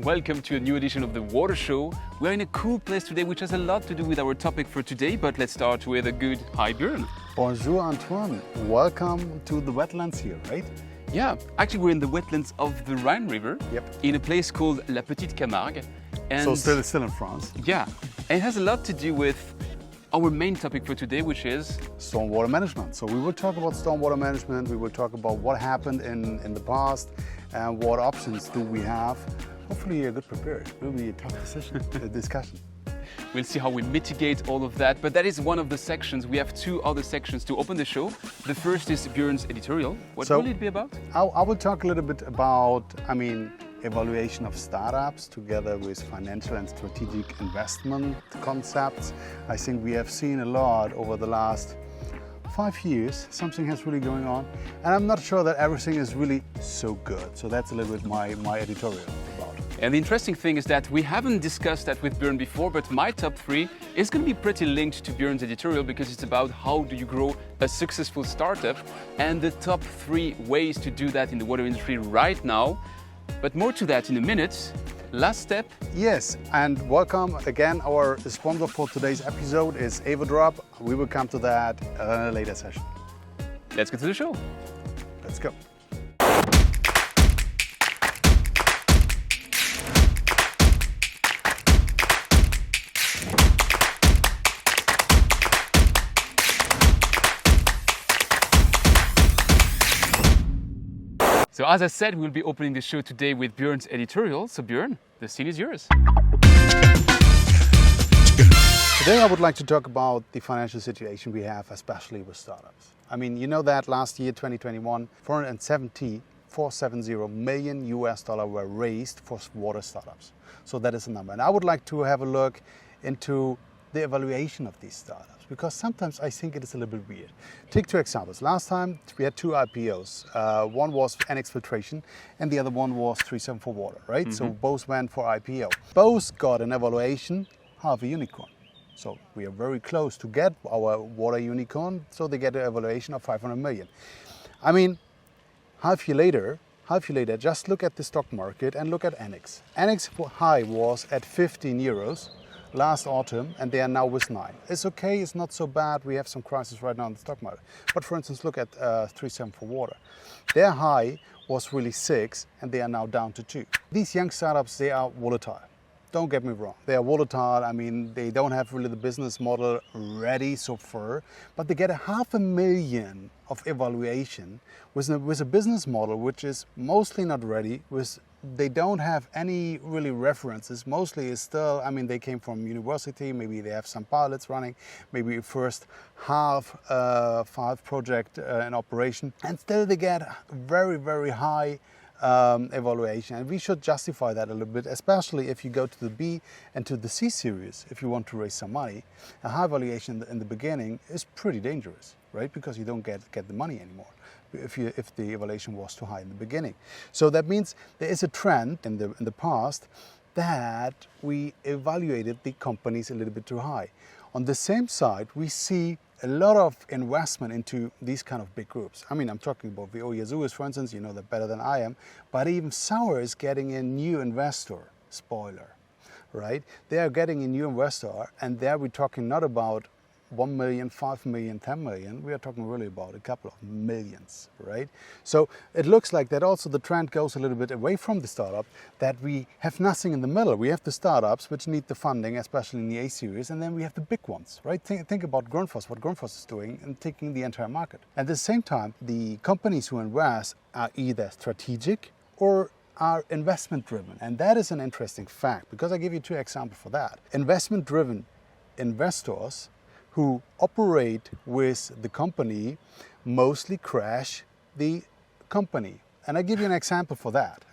welcome to a new edition of the Water Show. We're in a cool place today which has a lot to do with our topic for today, but let's start with a good hi Björn. Bonjour Antoine, welcome to the wetlands here, right? Yeah, actually we're in the wetlands of the Rhine River, in a place called La Petite Camargue. And so still in France. Yeah, and it has a lot to do with our main topic for today, which is stormwater management. So we will talk about stormwater management, we will talk about what happened in the past and what options do we have. Hopefully you're good prepared. It will be a tough discussion. We'll see how we mitigate all of that, but that is one of the sections. We have two other sections to open the show. The first is Björn's editorial. What will it be about? I will talk a little bit about, evaluation of startups together with financial and strategic investment concepts. I think we have seen a lot over the last 5 years. Something has really going on, and I'm not sure that everything is really so good. So that's a little bit my editorial about. And the interesting thing is that we haven't discussed that with Björn before, but my top 3 is going to be pretty linked to Björn's editorial because it's about how do you grow a successful startup and the top 3 ways to do that in the water industry right now. But more to that in a minute. Last step. Yes, and welcome again. Our sponsor for today's episode is Avodrop. We will come to that in a later session. Let's get to the show. Let's go. So as I said, we'll be opening the show today with Björn's editorial. So Björn, the scene is yours. Today I would like to talk about the financial situation we have, especially with startups. You know that last year, 2021, 470 million US dollar were raised for water startups. So that is a number. And I would like to have a look into the evaluation of these startups, because sometimes I think it is a little bit weird. Take 2 examples. Last time we had 2 IPOs. One was NX Filtration and the other one was 374 Water, right? Mm-hmm. So both went for IPO. Both got an evaluation, half a unicorn. So we are very close to get our water unicorn, so they get an evaluation of 500 million. Half year later, just look at the stock market and look at NX. NX high was at 15 euros. Last autumn, and they are now with 9. It's okay, it's not so bad. We have some crisis right now in the stock market. But for instance, look at 374 Water. Their high was really 6, and they are now down to 2. These young startups, they are volatile. Don't get me wrong. They are volatile. They don't have really the business model ready so far, but they get 500,000 of evaluation with a business model which is mostly not ready. They don't have any really references. Mostly is still, they came from university, maybe they have some pilots running, maybe first half 5 project in operation, and still they get very, very high evaluation. And we should justify that a little bit, especially if you go to the B and to the C series, if you want to raise some money. A high valuation in the beginning is pretty dangerous, right? Because you don't get the money anymore if the evaluation was too high in the beginning. So that means there is a trend in the past that we evaluated the companies a little bit too high. On the same side, we see a lot of investment into these kind of big groups. I'm talking about Veolia Suez, for instance, you know that better than I am, but even Sauer is getting a new investor, spoiler, right? They are getting a new investor, and there we're talking not about 1 million, 5 million, 10 million, we are talking really about a couple of millions, right? So it looks like that also the trend goes a little bit away from the startup, that we have nothing in the middle. We have the startups which need the funding, especially in the A series, and then we have the big ones, right? Think about Grundfos, what Grundfos is doing and taking the entire market. At the same time, the companies who invest are either strategic or are investment driven. And that is an interesting fact, because I give you 2 examples for that. Investment driven investors who operate with the company mostly crash the company. And I give you an example for that.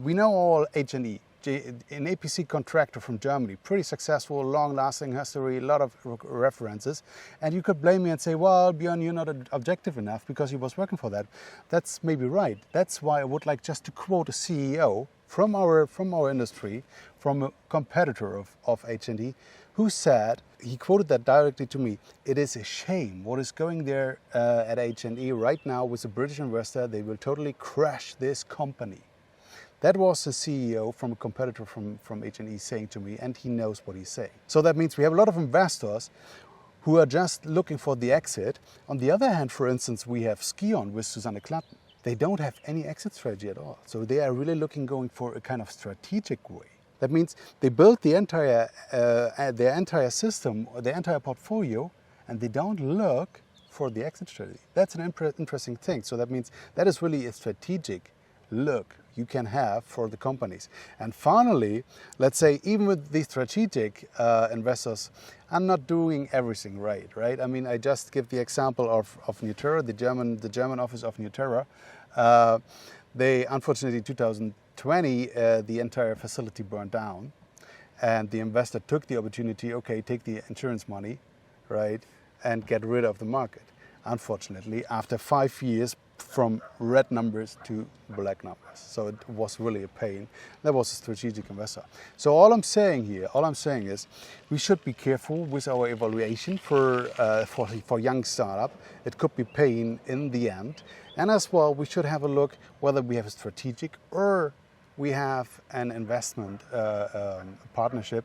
We know all H&E, an APC contractor from Germany, pretty successful, long-lasting history, a lot of references. And you could blame me and say, well, Björn, you're not objective enough because he was working for that. That's maybe right. That's why I would like just to quote a CEO from our industry, from a competitor of H&E, who said, he quoted that directly to me, "It is a shame what is going there at H&E right now with a British investor. They will totally crash this company." That was the CEO from a competitor from H&E saying to me, and he knows what he's saying. So that means we have a lot of investors who are just looking for the exit. On the other hand, for instance, we have Skion with Susanne Klatten. They don't have any exit strategy at all. So they are really going for a kind of strategic way. That means they build the their entire system, their entire portfolio, and they don't look for the exit strategy. That's an interesting thing. So that means that is really a strategic look you can have for the companies. And finally, let's say even with the strategic investors, I'm not doing everything right? I mean, I just give the example of Nuterra, the German office of Nuterra. They, unfortunately, in 2020, the entire facility burned down, and the investor took the opportunity, okay, take the insurance money, right, and get rid of the market. Unfortunately, after 5 years, from red numbers to black numbers. So it was really a pain. That was a strategic investor. So all I'm saying is we should be careful with our evaluation for young startup. It could be pain in the end. And as well, we should have a look whether we have a strategic or we have an investment partnership.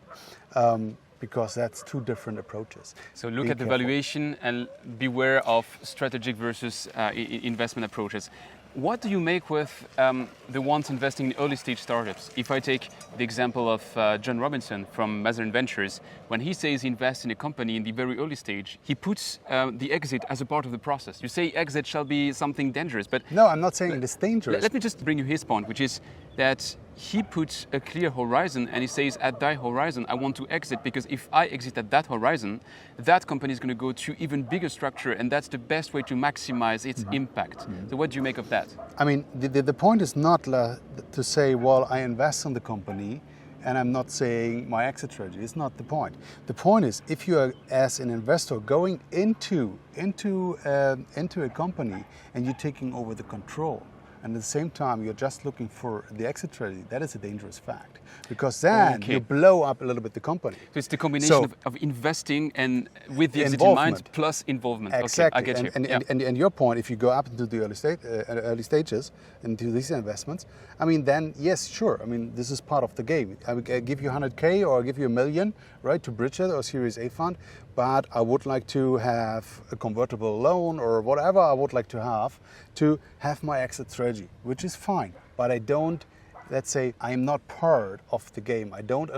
Because that's two different approaches. So look at the valuation and beware of strategic versus investment approaches. What do you make with the ones investing in early stage startups? If I take the example of John Robinson from Mazarin Ventures, when he says he invests in a company in the very early stage, he puts the exit as a part of the process. You say exit shall be something dangerous, but... No, I'm not saying it's dangerous. Let me just bring you his point, which is that he puts a clear horizon and he says at that horizon I want to exit, because if I exit at that horizon, that company is going to go to even bigger structure, and that's the best way to maximize its impact. So what do you make of that? I mean, the point is not to say, well, I invest in the company and I'm not saying my exit strategy. It's not the point. The point is, if you are, as an investor, going into a company and you're taking over the control, and at the same time you're just looking for the exit strategy, that is a dangerous fact. Because then you blow up a little bit the company. So it's the combination of investing and with the exit in mind plus involvement. Exactly. Okay, I get you. And your point, if you go up into the early stages, into these investments, I mean, then yes, sure. I mean, this is part of the game. I would give you 100K or give you $1 million, right, to bridge it, or Series A fund. But I would like to have a convertible loan or whatever I would like to have my exit strategy, which is fine. But I don't, let's say, I'm not part of the game. I don't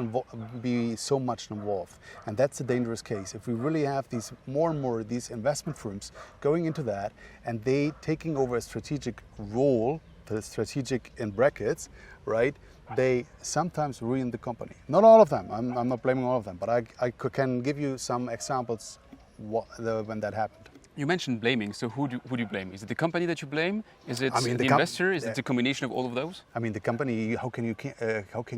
be so much involved. And that's a dangerous case. If we really have these more and more these investment firms going into that and they taking over a strategic role, the strategic in brackets, right, they sometimes ruin the company. Not all of them. I'm not blaming all of them, but I can give you some examples when that happened. You mentioned blaming, so who do you blame? Is it the company that you blame? Is it the investor? Is it a combination of all of those? I mean, the company, how can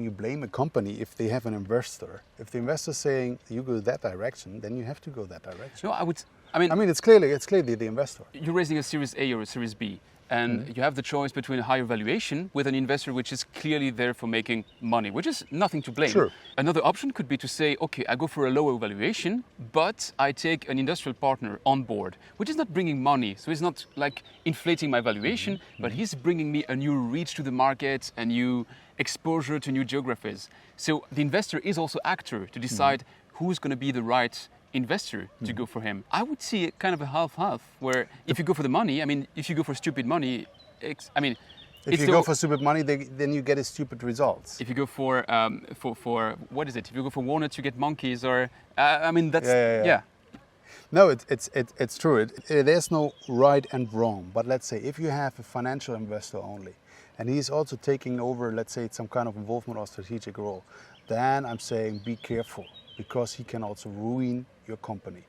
you blame a company if they have an investor? If the investor is saying you go that direction, then you have to go that direction. No, I mean, it's clearly the investor. You're raising a Series A or a Series B, and you have the choice between a higher valuation with an investor which is clearly there for making money, which is nothing to blame. Sure. Another option could be to say, okay, I go for a lower valuation, but I take an industrial partner on board, which is not bringing money. So he's not like inflating my valuation, but he's bringing me a new reach to the market, a new exposure to new geographies. So the investor is also actor to decide who's going to be the right investor to go for him. I would see it kind of a half-half, where if you go for the money, I mean, if you go for stupid money, if you go for stupid money, then you get stupid results. If you go for what is it? If you go for walnuts, you get monkeys, or I mean, that's yeah. No, it's true. There's no right and wrong. But let's say if you have a financial investor only, and he's also taking over, let's say, some kind of involvement or strategic role, then I'm saying be careful, because he can also ruin your company.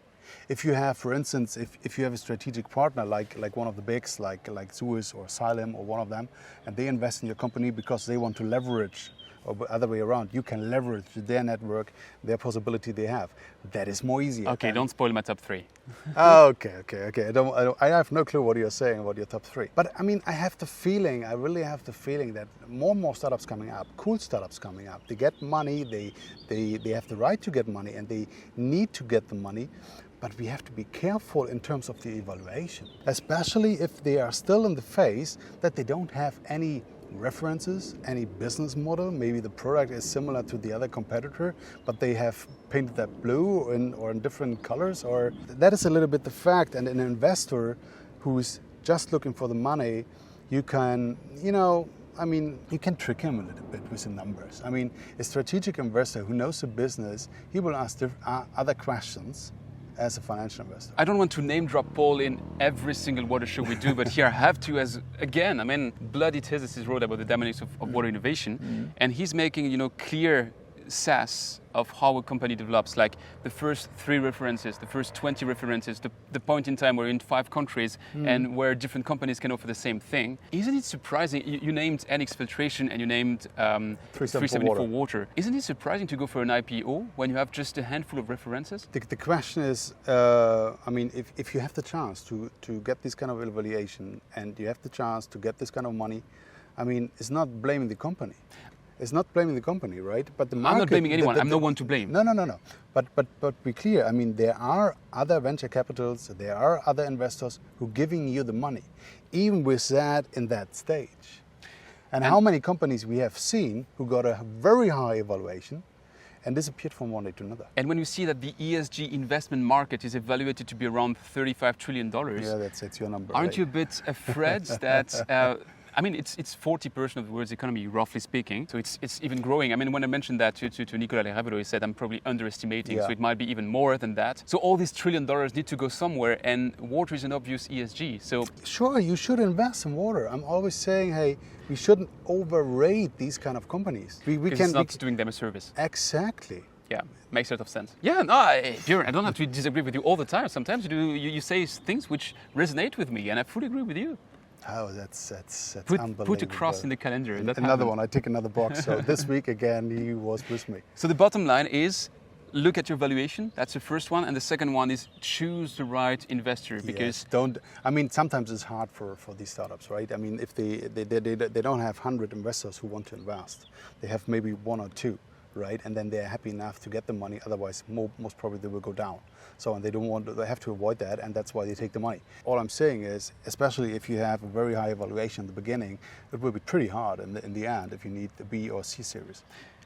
If you have, for instance, if you have a strategic partner like one of the bigs, like Suez or Xylem or one of them, and they invest in your company because they want to leverage, or the other way around, you can leverage their network, their possibility they have. That is more easier. Okay, don't spoil my top three. Okay. I have no clue what you're saying about your top three. But I mean, I really have the feeling that more and more startups coming up, cool startups coming up. They get money, they have the right to get money, and they need to get the money. But we have to be careful in terms of the evaluation, especially if they are still in the phase that they don't have any references, any business model. Maybe the product is similar to the other competitor, but they have painted that blue or in different colors. Or that is a little bit the fact. And an investor who's just looking for the money, you can, you can trick him a little bit with the numbers. I mean, a strategic investor who knows the business, he will ask other questions as a financial investor. I don't want to name drop Paul in every single water show we do, but here I have to, bloody thesis is wrote about the dynamics of water innovation, and he's making, clear SAS of how a company develops, like the first 3 references, the first 20 references, the point in time we're in 5 countries and where different companies can offer the same thing. Isn't it surprising? You named NX Filtration and you named 374 Water. Isn't it surprising to go for an IPO when you have just a handful of references? The question is, if you have the chance to get this kind of evaluation and you have the chance to get this kind of money, it's not blaming the company. It's not blaming the company, right? But the market, I'm not blaming anyone. I'm no one to blame. No. But be clear. There are other venture capitals, there are other investors who are giving you the money, even with that in that stage. And how many companies we have seen who got a very high evaluation and disappeared from one day to another. And when you see that the ESG investment market is evaluated to be around $35 trillion, that's your number. Aren't you a bit afraid that? It's 40% of the world's economy, roughly speaking. So it's even growing. When I mentioned that to Nicolas Leravero, he said I'm probably underestimating. So it might be even more than that. So all these $1 trillion need to go somewhere, and water is an obvious ESG. So sure, you should invest in water. I'm always saying, hey, we shouldn't overrate these kind of companies. It's not doing them a service. Exactly. Yeah, makes a lot of sense. Yeah, Björn, I don't have to disagree with you all the time. Sometimes you say things which resonate with me, and I fully agree with you. Oh, that's unbelievable. Put a cross in the calendar. Another one. I tick another box. So this week again, he was with me. So the bottom line is, look at your valuation. That's the first one, and the second one is choose the right investor. Because sometimes it's hard for these startups, right? If they don't have 100 investors who want to invest, they have maybe 1 or 2. Right, and then they're happy enough to get the money. Otherwise, most probably they will go down. So, and they have to avoid that, and that's why they take the money. All I'm saying is, especially if you have a very high evaluation in the beginning, it will be pretty hard in the end if you need the B or C series.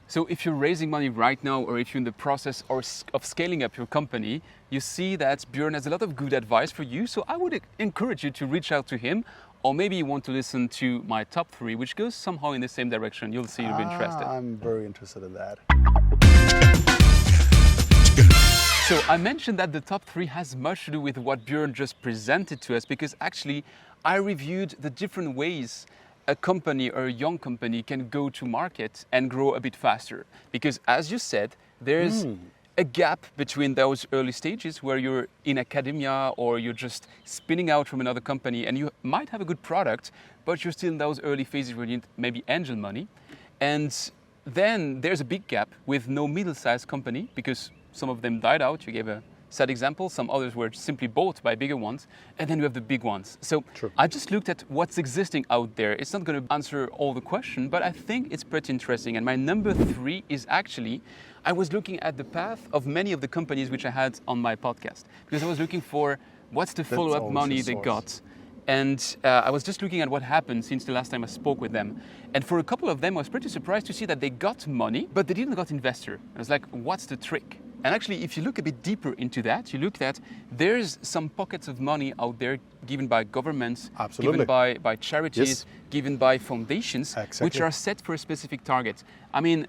So, if you're raising money right now, or if you're in the process of scaling up your company, you see that Björn has a lot of good advice for you. So, I would encourage you to reach out to him. Or maybe you want to listen to my top 3, which goes somehow in the same direction. You'll see you'll be interested. I'm very interested in that. So I mentioned that the top 3 has much to do with what Björn just presented to us, because actually I reviewed the different ways a company or a young company can go to market and grow a bit faster. Because as you said, there's a gap between those early stages where you're in academia or you're just spinning out from another company and you might have a good product, but you're still in those early phases where you need maybe angel money. And then there's a big gap with no middle-sized company, because some of them died out. You gave a sad example. Some others were simply bought by bigger ones. And then you have the big ones. So True. I just looked at what's existing out there. It's not going to answer all the question, but I think it's pretty interesting. And my number 3 is actually, I was looking at the path of many of the companies which I had on my podcast, because I was looking for what's the follow-up money they got. And I was just looking at what happened since the last time I spoke with them. And for a couple of them, I was pretty surprised to see that they got money, but they didn't got investor. I was like, what's the trick? And actually, if you look a bit deeper into that, you look that there's some pockets of money out there given by governments, Absolutely. given by charities, Yes. given by foundations, Exactly. which are set for a specific target.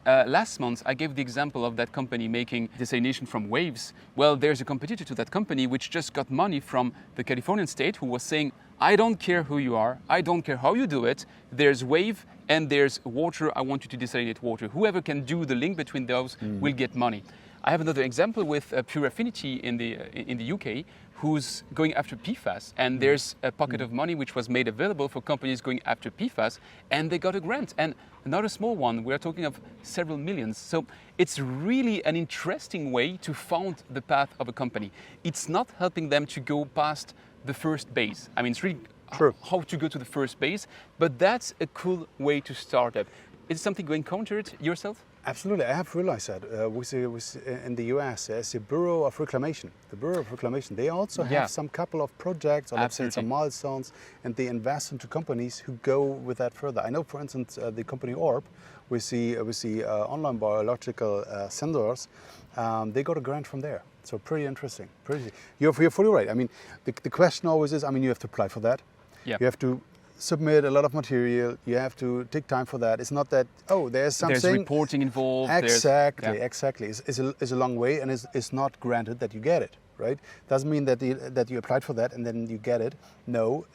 Last month, I gave the example of that company making desalination from waves. Well, there's a competitor to that company which just got money from the Californian state, who was saying, I don't care who you are, I don't care how you do it, there's wave and there's water, I want you to desalinate water. Whoever can do the link between those will get money. I have another example with Pure Affinity in the UK, who's going after PFAS, and there's a pocket of money which was made available for companies going after PFAS, and they got a grant, and not a small one. We're talking of several millions. So it's really an interesting way to found the path of a company. It's not helping them to go past the first base. It's really True. how to go to the first base, but that's a cool way to start up. Is it something you encountered yourself? Absolutely, I have realized that. In the US, there's the Bureau of Reclamation. The Bureau of Reclamation, they also have some couple of projects, or let's say some milestones, and they invest into companies who go with that further. I know, for instance, the company Orb, with the online biological sensors, they got a grant from there. So pretty interesting. You're fully right. I mean, the question always is, I mean, you have to apply for that. Yeah. You have to submit a lot of material. You have to take time for that. It's not that, oh, there's something. There's reporting involved. Exactly. It's a long way, and it's not granted that you get it, right? Doesn't mean that you applied for that and then you get it. No,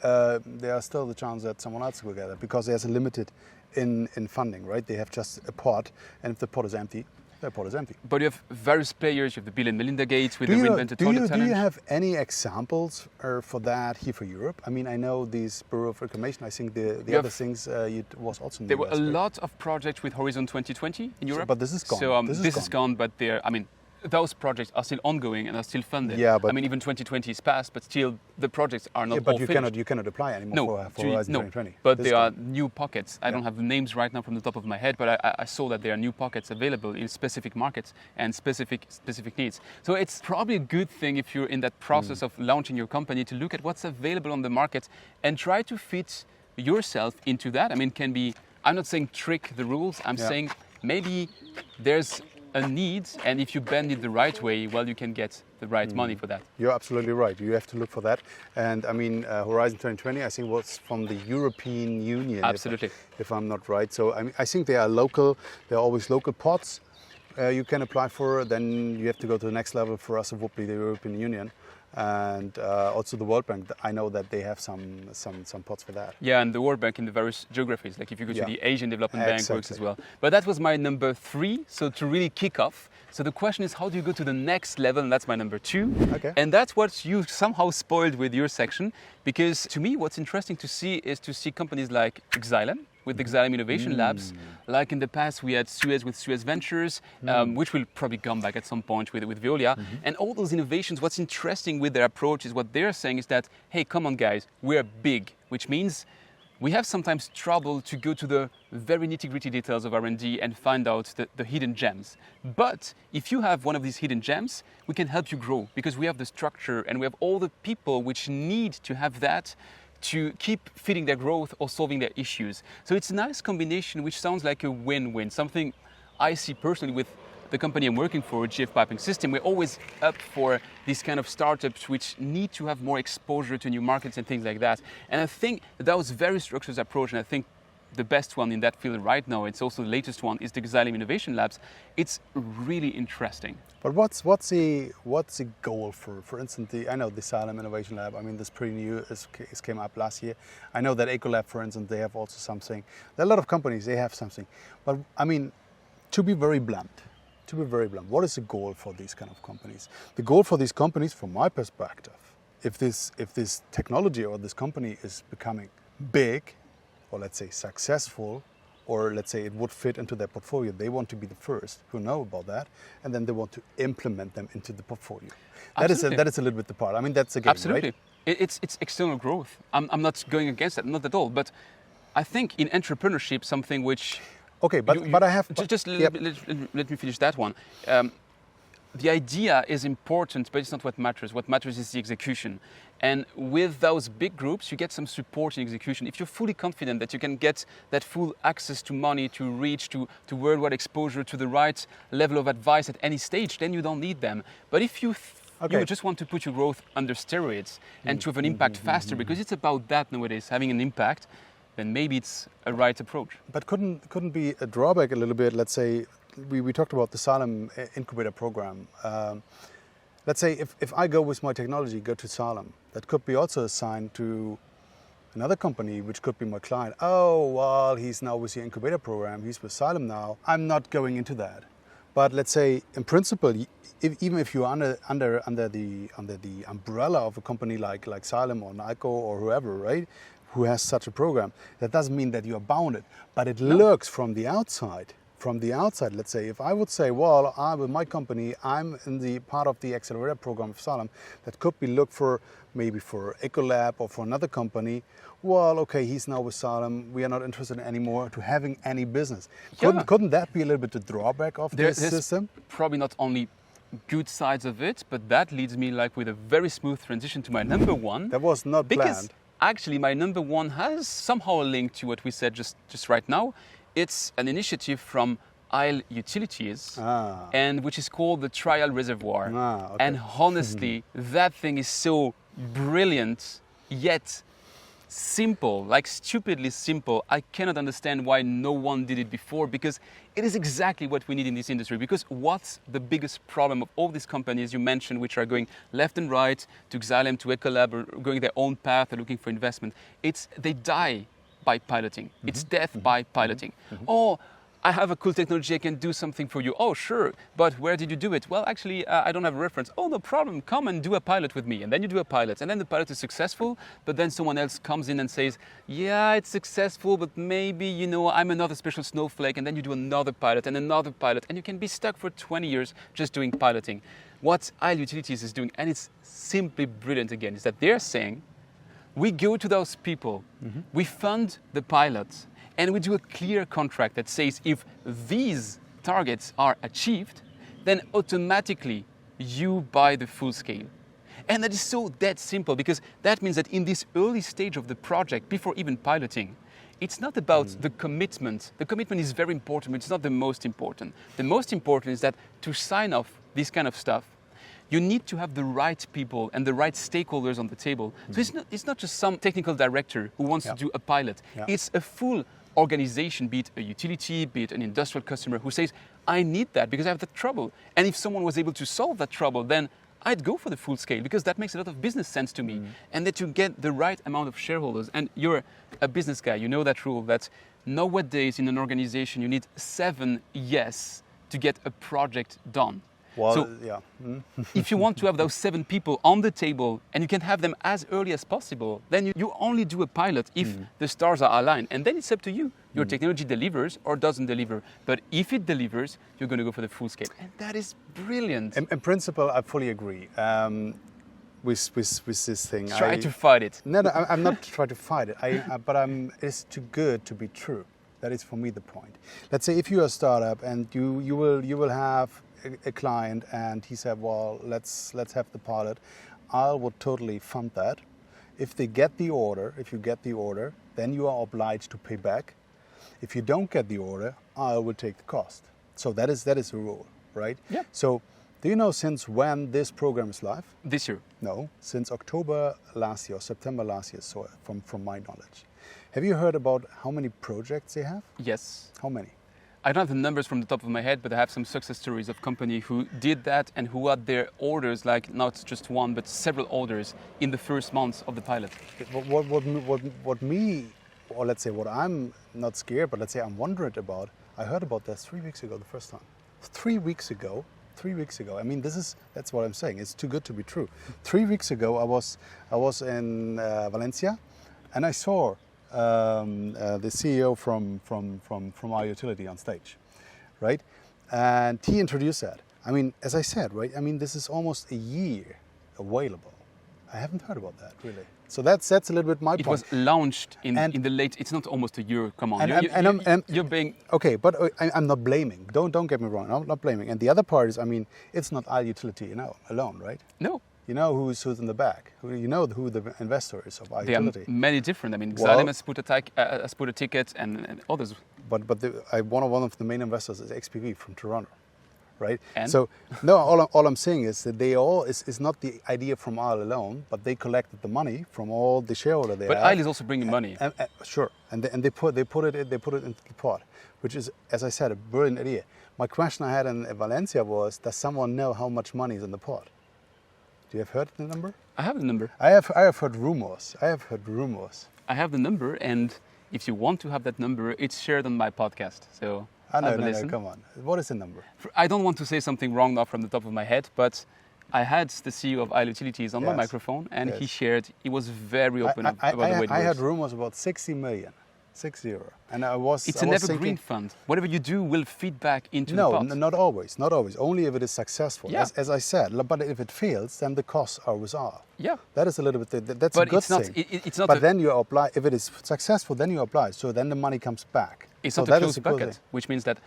there are still the chance that someone else will get it, because there's a limited in funding, right? They have just a pot, and if the pot is empty, the pot is empty. But you have various players. You have the Bill and Melinda Gates with the Reinvented Toilet Challenge. Do you have any examples for that here for Europe? I mean, I know these Bureau of Reclamation. I think the other things was also in the There were a lot of projects with Horizon 2020 in Europe. But this is gone. So this is gone. But those projects are still ongoing and are still funded. Yeah, but I mean, even 2020 is past, but still the projects are not all finished. You cannot apply anymore for Horizon 2020. But there are new pockets. I don't have the names right now from the top of my head, but I saw that there are new pockets available in specific markets and specific needs. So it's probably a good thing if you're in that process of launching your company to look at what's available on the market and try to fit yourself into that. I mean, I'm not saying trick the rules. I'm saying maybe there's a need, and if you bend it the right way, well, you can get the right money for that. You're absolutely right. You have to look for that. And I mean, Horizon 2020, I think, was from the European Union. Absolutely. If I'm not right. So I think they are local. There are always local pots you can apply for. Then you have to go to the next level. For us, it would be the European Union. And also the World Bank. I know that they have some pots for that. Yeah, and the World Bank in the various geographies. Like if you go to the Asian Development Bank, works as well. But that was my number 3. So to really kick off. So the question is, how do you go to the next level? And that's my number 2. Okay. And that's what you somehow spoiled with your section. Because to me, what's interesting to see is to see companies like Xylem, with the Xylem Innovation Labs. Like in the past, we had Suez with Suez Ventures, which will probably come back at some point with Veolia. And all those innovations, what's interesting with their approach is what they're saying is that, hey, come on guys, we're big, which means we have sometimes trouble to go to the very nitty-gritty details of R&D and find out the hidden gems. But if you have one of these hidden gems, we can help you grow, because we have the structure and we have all the people which need to have that to keep feeding their growth or solving their issues. So it's a nice combination which sounds like a win-win, something I see personally with the company I'm working for, GF Piping System. We're always up for these kind of startups which need to have more exposure to new markets and things like that. And I think that was very structured approach, and I think the best one in that field right now, it's also the latest one, is the Xylem Innovation Labs. It's really interesting. But what's the goal for instance, I know the Xylem Innovation Lab, I mean, this pretty new, it came up last year. I know that Ecolab, for instance, they have also something. There are a lot of companies, they have something. But I mean, to be very blunt, what is the goal for these kind of companies? The goal for these companies, from my perspective, if this technology or this company is becoming big, or let's say successful, or let's say it would fit into their portfolio, they want to be the first who know about that, and then they want to implement them into the portfolio. That is a little bit the part. I mean, that's a game, absolutely. Right? It's external growth. I'm not going against that, not at all. But I think in entrepreneurship, something which... Okay, but I have... Let me finish that one. The idea is important, but it's not what matters. What matters is the execution. And with those big groups, you get some support in execution. If you're fully confident that you can get that full access to money, to reach, to worldwide exposure, to the right level of advice at any stage, then you don't need them. But if you just want to put your growth under steroids and to have an impact faster, because it's about that nowadays, having an impact, then maybe it's a right approach. But couldn't be a drawback a little bit? Let's say we talked about the Xylem incubator program. Let's say if I go with my technology, go to Xylem, that could be also assigned to another company, which could be my client. Oh, well, he's now with the incubator program, he's with Xylem now. I'm not going into that. But let's say, in principle, even if you're under the umbrella of a company like Xylem or Nyco or whoever, right, who has such a program, that doesn't mean that you're bounded. But it looks from the outside from the outside, let's say, if I would say, well, with my company, I'm in the part of the accelerator program of Salem that could be looked for maybe for Ecolab or for another company. Well, okay, he's now with Salem. We are not interested anymore to having any business. Couldn't that be a little bit the drawback of this system? Probably not only good sides of it, but that leads me like with a very smooth transition to my number one. That was not because planned. Actually, my number one has somehow a link to what we said just right now. It's an initiative from Isle Utilities, and which is called the Trial Reservoir. Okay. And honestly, that thing is so brilliant, yet simple, like stupidly simple. I cannot understand why no one did it before, because it is exactly what we need in this industry. Because what's the biggest problem of all these companies you mentioned, which are going left and right to Xylem, to Ecolab, or going their own path, or looking for investment? It's they die by piloting. It's death by piloting. Oh, I have a cool technology, I can do something for you. Oh, sure, but where did you do it? Well, actually, I don't have a reference. Oh, no problem, come and do a pilot with me. And then you do a pilot, and then the pilot is successful, but then someone else comes in and says, yeah, it's successful, but maybe, you know, I'm another special snowflake, and then you do another pilot, and you can be stuck for 20 years just doing piloting. What Isle Utilities is doing, and it's simply brilliant again, is that they're saying, we go to those people, we fund the pilots, and we do a clear contract that says if these targets are achieved, then automatically you buy the full scale. And that is so that simple, because that means that in this early stage of the project, before even piloting, it's not about the commitment. The commitment is very important, but it's not the most important. The most important is that to sign off this kind of stuff, you need to have the right people and the right stakeholders on the table. So it's not just some technical director who wants to do a pilot. It's a full organization, be it a utility, be it an industrial customer, who says, I need that because I have that trouble. And if someone was able to solve that trouble, then I'd go for the full scale, because that makes a lot of business sense to me. And that you get the right amount of shareholders. And you're a business guy, you know that rule, that nowadays in an organization you need 7 yes to get a project done. Well, so if you want to have those 7 people on the table and you can have them as early as possible, then you only do a pilot if the stars are aligned. And then it's up to you. Your technology delivers or doesn't deliver. But if it delivers, you're going to go for the full scale. And that is brilliant. In principle, I fully agree with this thing. Try to fight it. No, I'm not trying to fight it. But it's too good to be true. That is, for me, the point. Let's say if you're a startup and you will have a client and he said, well, let's have the pilot. I would totally fund that. If you get the order, then you are obliged to pay back. If you don't get the order, I will take the cost. So that is the rule, right? Yeah. So do you know since when this program is live? This year. No, since October last year, September last year, so from my knowledge. Have you heard about how many projects they have? Yes. How many? I don't have the numbers from the top of my head, but I have some success stories of companies who did that and who had their orders, like not just one, but several orders in the first months of the pilot. What me, or let's say what I'm not scared, but let's say I'm wondering about, I heard about this 3 weeks ago the first time. 3 weeks ago. I mean, that's what I'm saying. It's too good to be true. 3 weeks ago, I was in Valencia, and I saw the CEO from our utility on stage, right? And he introduced that. I mean, as I said, right? I mean, this is almost a year available. I haven't heard about that, really. So that's a little bit my point. It was launched in the late. It's not almost a year. Come on, you're being okay. But I'm not blaming. Don't get me wrong. I'm not blaming. And the other part is, I mean, it's not our utility, alone, right? No. You know who's in the back. You know who the investor is of our utility. There are many different. I mean, Xylem has put a ticket, and others. But one of the main investors is XPV from Toronto, right? And? So no, all I'm saying is that it's not the idea from Isle alone, but they collected the money from all the shareholders they have. But Isle is also bringing money. Sure, and they put it into the pot, which is, as I said, a brilliant idea. My question I had in Valencia was, does someone know how much money is in the pot? Do you have heard the number? I have the number. I have heard rumors. I have the number, and if you want to have that number, it's shared on my podcast. So no, come on. What is the number? I don't want to say something wrong now from the top of my head, but I had the CEO of Isle Utilities on my microphone, and he was very open about the way it works. I had rumors about 60 million. 6-0. And I was It's I an was evergreen thinking, fund. Whatever you do will feed back into the no, pot. not always, not always. Only if it is successful. Yeah. As I said, but if it fails, then the costs always are. Yeah. That is a little bit. That's But a good it's not. thing. It's not. But then you apply. If it is successful, then you apply. So then the money comes back. It's so not a that is closed a good bucket, thing. which means that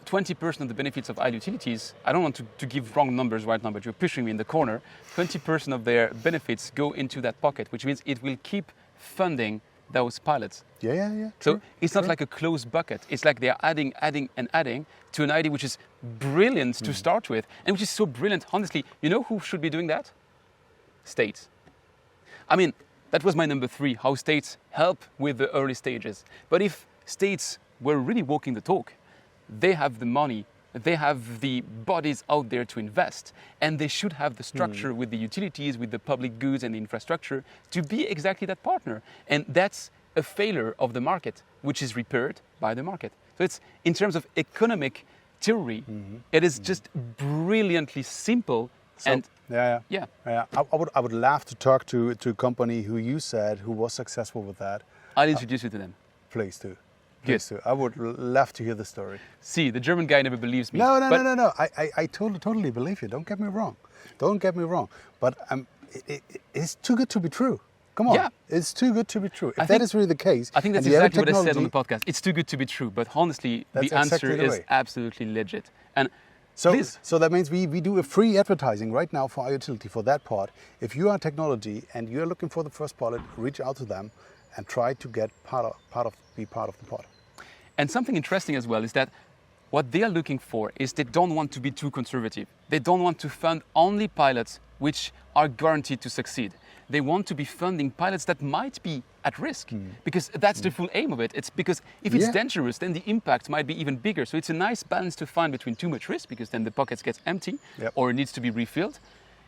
20% of the benefits of idle utilities, I don't want to give wrong numbers right now, but you're pushing me in the corner, 20% of their benefits go into that pocket, which means it will keep funding those pilots. Yeah. So True, it's not true. like a closed bucket. It's like they're adding to an idea which is brilliant to start with, and which is so brilliant, honestly. You know who should be doing that? States. I mean, that was my number 3, how states help with the early stages. But if states were really walking the talk, they have the money, they have the bodies out there to invest, and they should have the structure with the utilities, with the public goods and the infrastructure to be exactly that partner. And that's a failure of the market, which is repaired by the market. So it's, in terms of economic theory, it is just brilliantly simple. So, and yeah. I would love to talk to a company who you said who was successful with that. I'll introduce you to them. Please do. Please do. I would love to hear the story. See, the German guy never believes me. No. but I totally believe you. Don't get me wrong. But it's too good to be true. Come on. Yeah. It's too good to be true. If I that think- is really the case. I think that's and you have exactly what I said on the technology- podcast. It's too good to be true, but honestly, That's the answer exactly the is way. absolutely legit. And So, please, so that means we do a free advertising right now for our utility for that part. If you are technology and you're looking for the first pilot, reach out to them and try to get be part of the pot. and something interesting as well is that what they are looking for is they don't want to be too conservative. They don't want to fund only pilots which are guaranteed to succeed. They want to be funding pilots that might be at risk, because that's the full aim of it. It's because if it's Yeah. dangerous, then the impact might be even bigger. So it's a nice balance to find between too much risk, because then the pockets get empty, Yep. or it needs to be refilled,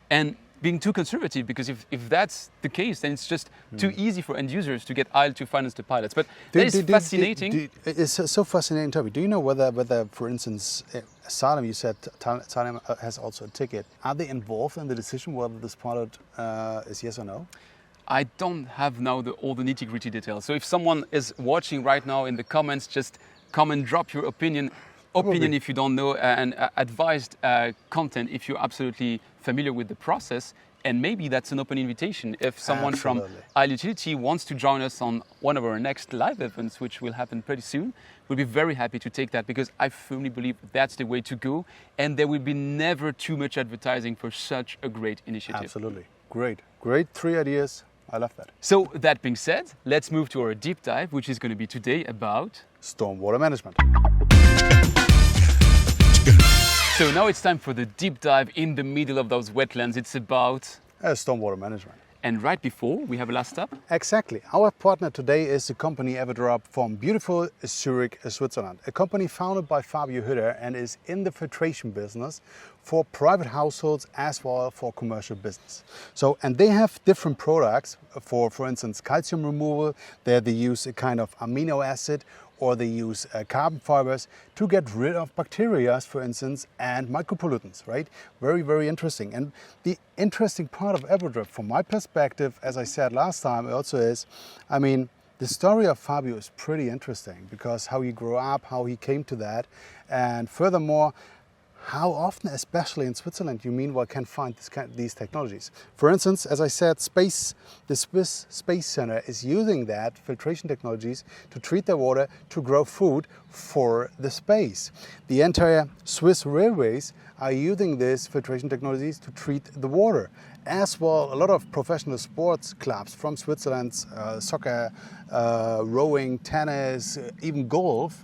and being too conservative, because if that's the case, then it's just too easy for end users to get idle to finance the pilots. But that is fascinating. It's a fascinating topic. Do you know whether for instance, Salem, you said Salem has also a ticket. Are they involved in the decision whether this pilot is yes or no? I don't have now all the nitty-gritty details. So if someone is watching right now in the comments, just come and drop your opinion Probably. if you don't know, and advised content if you're absolutely familiar with the process. And maybe that's an open invitation. If someone from Absolutely. iUtility wants to join us on one of our next live events, which will happen pretty soon, we'll be very happy to take that, because I firmly believe that's the way to go. And there will be never too much advertising for such a great initiative. Absolutely. Great 3 ideas. I love that. So that being said, let's move to our deep dive, which is going to be today about... Stormwater management. So now it's time for the deep dive in the middle of those wetlands. It's about... Stormwater management. And right before, we have a last stop. Exactly. Our partner today is the company Everdrop from beautiful Zurich, Switzerland. A company founded by Fabio Hütter and is in the filtration business for private households as well for commercial business. So, and they have different products for instance, calcium removal. There they use a kind of amino acid, or they use carbon fibers to get rid of bacteria, for instance, and micropollutants, right? Very, very interesting. And the interesting part of Everdrop, from my perspective, as I said last time, also is, I mean, the story of Fabio is pretty interesting, because how he grew up, how he came to that, and furthermore, how often, especially in Switzerland, you meanwhile can find these technologies. For instance, as I said, the Swiss Space Center is using that filtration technologies to treat their water to grow food for the space. The entire Swiss railways are using these filtration technologies to treat the water. As well, a lot of professional sports clubs from Switzerland, soccer, rowing, tennis, even golf,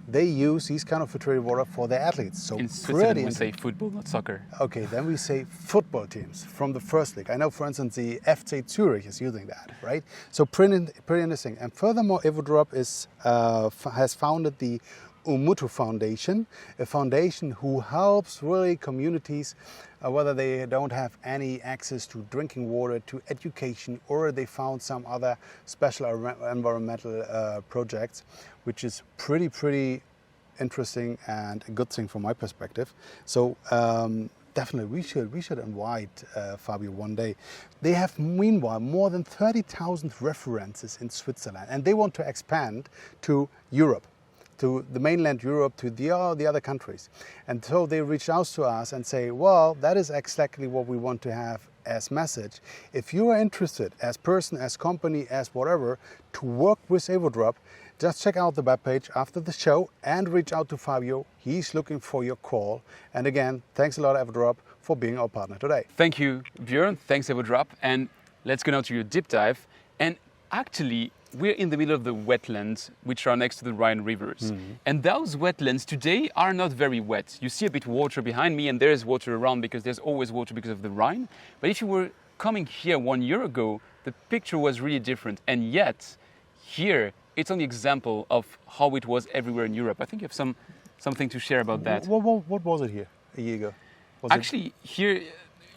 they use these kind of filtrated water for their athletes. So In Switzerland, we say football, not soccer. Okay, then we say football teams from the first league. I know, for instance, the FC Zurich is using that, right? So pretty interesting. And furthermore, Everdrop has founded the Umutu Foundation, a foundation who helps really communities, whether they don't have any access to drinking water, to education, or they found some other special environmental projects, which is pretty interesting and a good thing from my perspective. So Definitely, we should invite Fabio one day. They have meanwhile more than 30,000 references in Switzerland, and they want to expand to Europe, to the mainland Europe, to the other countries. And so they reached out to us and say, well, that is exactly what we want to have as message. If you are interested as person, as company, as whatever, to work with Evodrop, just check out the webpage after the show and reach out to Fabio. He's looking for your call. And again, thanks a lot, Evodrop, for being our partner today. Thank you, Björn. Thanks, Evodrop. And let's go now to your deep dive. And actually, we're in the middle of the wetlands, which are next to the Rhine rivers. And those wetlands today are not very wet. You see a bit water behind me, and there is water around because there's always water because of the Rhine. But if you were coming here 1 year ago, the picture was really different. And yet, here, it's only an example of how it was everywhere in Europe. I think you have something to share about that. What was it here a year ago? Actually, here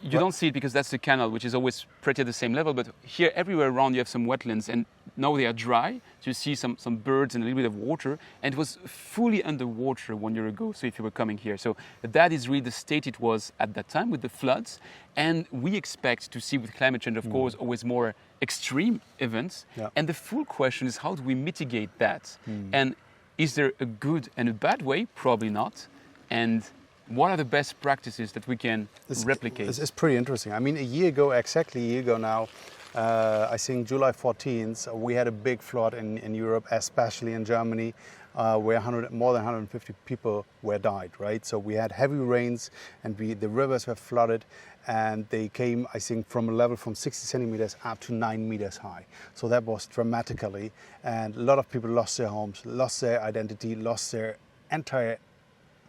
you don't see it because that's the canal, which is always pretty at the same level. But here, everywhere around, you have some wetlands, and now they are dry. So you see some birds and a little bit of water. And it was fully underwater 1 year ago. So if you were coming here, so that is really the state it was at that time with the floods. And we expect to see with climate change, of course, always more extreme events. Yeah. And the full question is, how do we mitigate that? And is there a good and a bad way? Probably not. And what are the best practices that we can replicate? It's pretty interesting. I mean, exactly a year ago now, I think July 14th, we had a big flood in Europe, especially in Germany, where more than 150 people were died, right? So we had heavy rains and the rivers were flooded, and they came, I think, from a level from 60 centimeters up to 9 meters high. So that was dramatically, and a lot of people lost their homes, lost their identity, lost their entire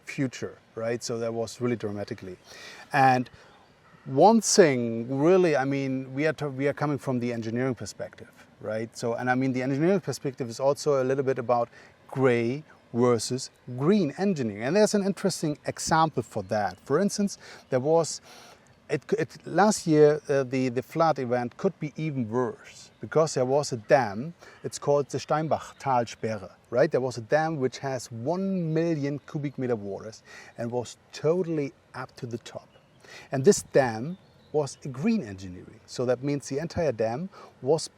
future, right? So that was really dramatically. And one thing really, I mean, we are coming from the engineering perspective, right? So, and I mean, the engineering perspective is also a little bit about gray versus green engineering. And there's an interesting example for that. For instance, there was, last year, the flood event could be even worse because there was a dam. It's called the Steinbach Talsperre, right? There was a dam which has 1 million cubic meter waters and was totally up to the top. And this dam was a green engineering. So that means the entire dam was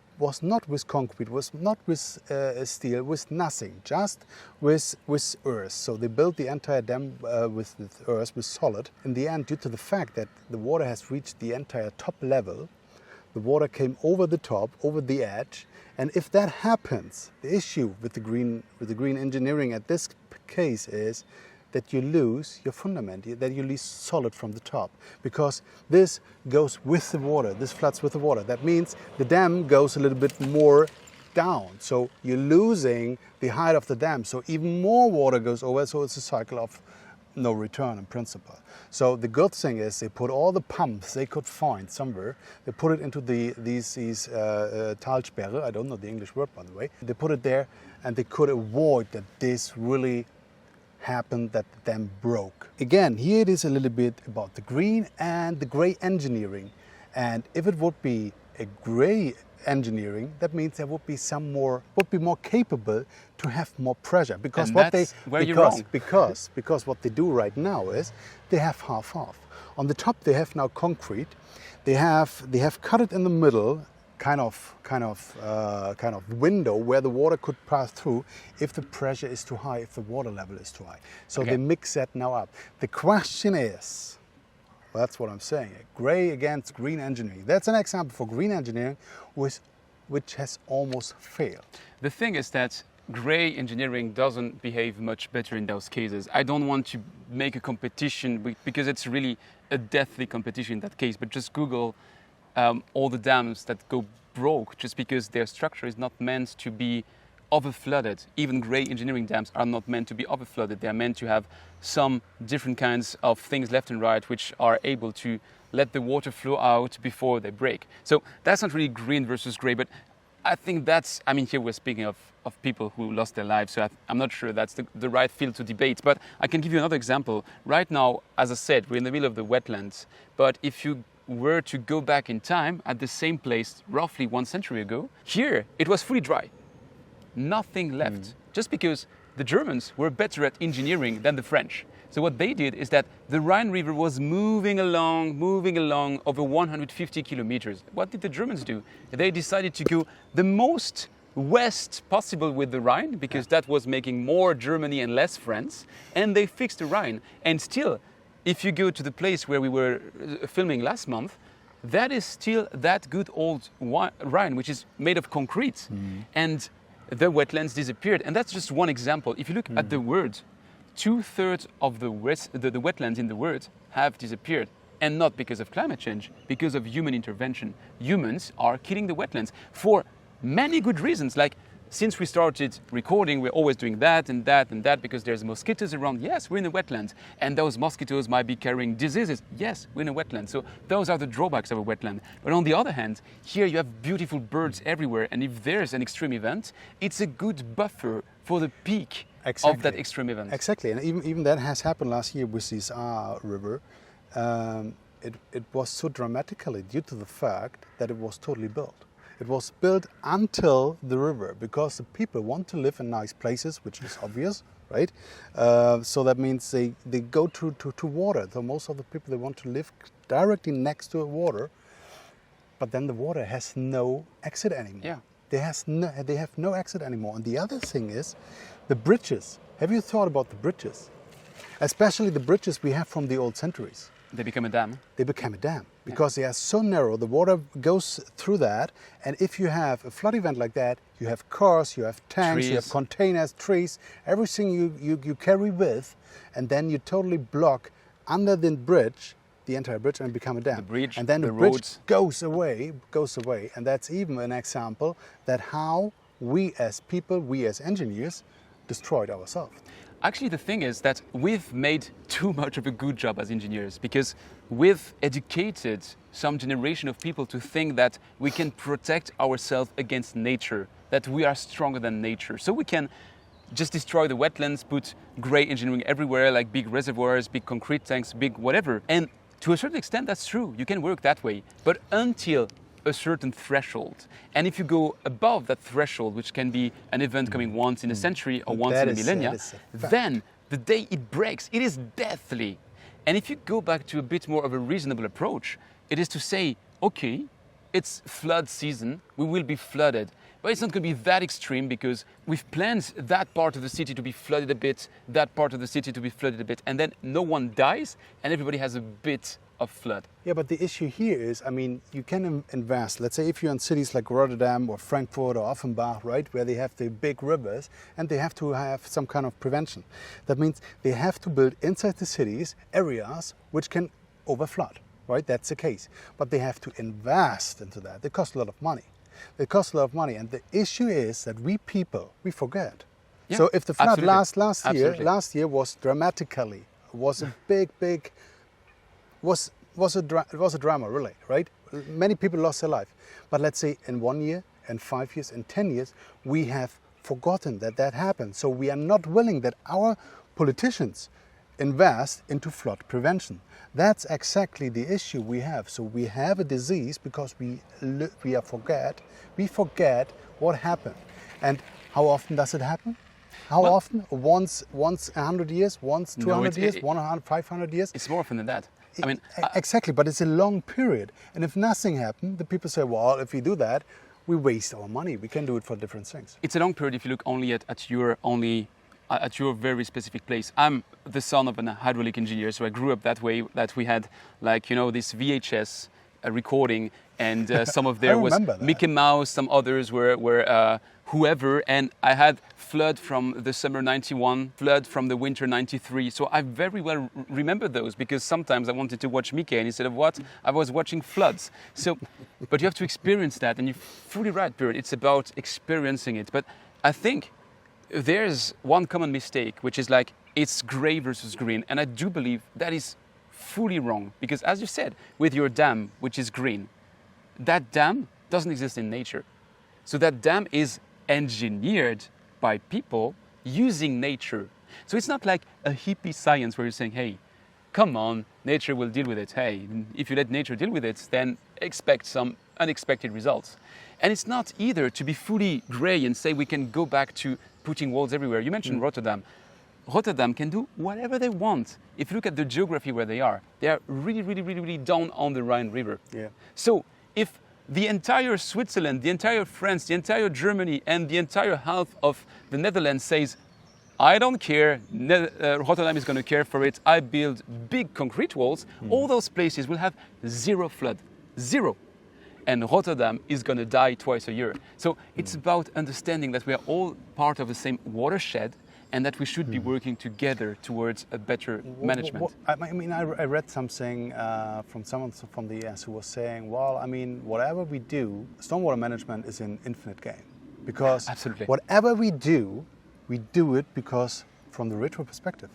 not with concrete, was not with steel, with nothing, just with earth. So they built the entire dam with earth, with solid. In the end, due to the fact that the water has reached the entire top level, the water came over the top, over the edge. And if that happens, the issue with the green engineering at this case is that you lose your fundament, that you lose solid from the top, because this goes with the water, this floods with the water. That means the dam goes a little bit more down, so you're losing the height of the dam, so even more water goes over, so it's a cycle of no return in principle. So the good thing is they put all the pumps they could find somewhere, they put it into these Talsperre, I don't know the English word by the way, they put it there and they could avoid that this really happened, that the dam broke. Again, here it is a little bit about the green and the gray engineering. And if it would be a gray engineering, that means there would be would be more capable to have more pressure. Because and what that's they where you're wrong. Because what they do right now is they have half. On the top they have now concrete. They have cut it in the middle, kind of window where the water could pass through if the pressure is too high, if the water level is too high. So they mix that now up. The question is, well, that's what I'm saying, gray against green engineering. That's an example for green engineering which has almost failed. The thing is that gray engineering doesn't behave much better in those cases. I don't want to make a competition because it's really a deathly competition in that case, but just Google all the dams that go broke just because their structure is not meant to be overflooded. Even gray engineering dams are not meant to be overflooded. They are meant to have some different kinds of things left and right which are able to let the water flow out before they break. So that's not really green versus gray, but I think that's, I mean, here we're speaking of people who lost their lives, so I'm not sure that's the right field to debate. But I can give you another example. Right now, as I said, we're in the middle of the wetlands, but if you were to go back in time at the same place roughly 1 century ago, here it was fully dry. Nothing left, just because the Germans were better at engineering than the French. So what they did is that the Rhine River was moving along over 150 kilometers. What did the Germans do? They decided to go the most west possible with the Rhine, because that was making more Germany and less France, and they fixed the Rhine. And still, if you go to the place where we were filming last month, that is still that good old Rhine, which is made of concrete. And the wetlands disappeared. And that's just one example. If you look at the world, 2/3 of the wetlands in the world have disappeared. And not because of climate change, because of human intervention. Humans are killing the wetlands for many good reasons. Like, since we started recording, we're always doing that and that and that because there's mosquitoes around. Yes, we're in a wetland. And those mosquitoes might be carrying diseases. Yes, we're in a wetland. So those are the drawbacks of a wetland. But on the other hand, here you have beautiful birds everywhere. And if there's an extreme event, it's a good buffer for the peak of that extreme event. Exactly. And even that has happened last year with this river. It was so dramatically due to the fact that it was totally built. It was built until the river, because the people want to live in nice places, which is obvious, right? So that means they go to water. So most of the people, they want to live directly next to water, but then the water has no exit anymore. Yeah. They have no exit anymore. And the other thing is the bridges. Have you thought about the bridges? Especially the bridges we have from the old centuries. They become a dam. They became a dam because they are so narrow. The water goes through that, and if you have a flood event like that, you have cars, you have tanks, you have containers, trees, everything you carry with, and then you totally block under the bridge, the entire bridge, and become a dam. The bridge, and then the bridge roads goes away, and that's even an example that how we as people, we as engineers, destroyed ourselves. Actually, the thing is that we've made too much of a good job as engineers, because we've educated some generation of people to think that we can protect ourselves against nature, that we are stronger than nature. So we can just destroy the wetlands, put great engineering everywhere, like big reservoirs, big concrete tanks, big whatever. And to a certain extent, that's true. You can work that way. But until a certain threshold. And if you go above that threshold, which can be an event coming once in a century or once in a millennia, then the day it breaks, it is deathly. And if you go back to a bit more of a reasonable approach, it is to say, okay, it's flood season, we will be flooded. But it's not going to be that extreme because we've planned that part of the city to be flooded a bit, that part of the city to be flooded a bit, and then no one dies and everybody has a bit of flood. Yeah, but the issue here is, I mean, you can invest, let's say if you're in cities like Rotterdam or Frankfurt or Offenbach, right, where they have the big rivers and they have to have some kind of prevention. That means they have to build inside the cities areas which can overflood, right? That's the case. But they have to invest into that. They cost a lot of money. They cost a lot of money. And the issue is that we people, we forget. Yeah, so if the flood last year was dramatically, was a big, it was a drama, really, right? Many people lost their life. But let's say in 1 year, in 5 years, in 10 years, we have forgotten that happened. So we are not willing that our politicians invest into flood prevention. That's exactly the issue we have. So we have a disease because we forget what happened. And how often does it happen? How often? Once 100 years, once 200 years, 100, 500 years? It's more often than that. I mean, exactly, but it's a long period. And if nothing happened, the people say, well, if we do that, we waste our money. We can do it for different things. It's a long period if you look only at your very specific place. I'm the son of a hydraulic engineer, so I grew up that way, that we had like, you know, this VHS recording, and some of there was Mickey Mouse, some others were whoever, and I had flood from the summer 91, flood from the winter 93. So I very well remember those because sometimes I wanted to watch Mickey and instead of what, I was watching floods. So, but you have to experience that, and you're fully right, Björn, it's about experiencing it. But I think there's one common mistake, which is like, it's gray versus green. And I do believe that is fully wrong. Because as you said, with your dam, which is green, that dam doesn't exist in nature. So that dam is engineered by people using nature. So it's not like a hippie science where you're saying, hey, come on, nature will deal with it. Hey, if you let nature deal with it, then expect some unexpected results. And it's not either to be fully gray and say we can go back to putting walls everywhere. You mentioned Rotterdam. Rotterdam can do whatever they want. If you look at the geography where they are really down on the Rhine River. Yeah. So if the entire Switzerland, the entire France, the entire Germany, and the entire half of the Netherlands says, I don't care, Rotterdam is going to care for it, I build big concrete walls, all those places will have zero flood. Zero. And Rotterdam is going to die twice a year. So it's about understanding that we are all part of the same watershed and that we should be working together towards a better management. I mean, I read something from someone from the ES who was saying, well, I mean, whatever we do, stormwater management is an infinite game. Because Absolutely. whatever we do it because from the retro perspective.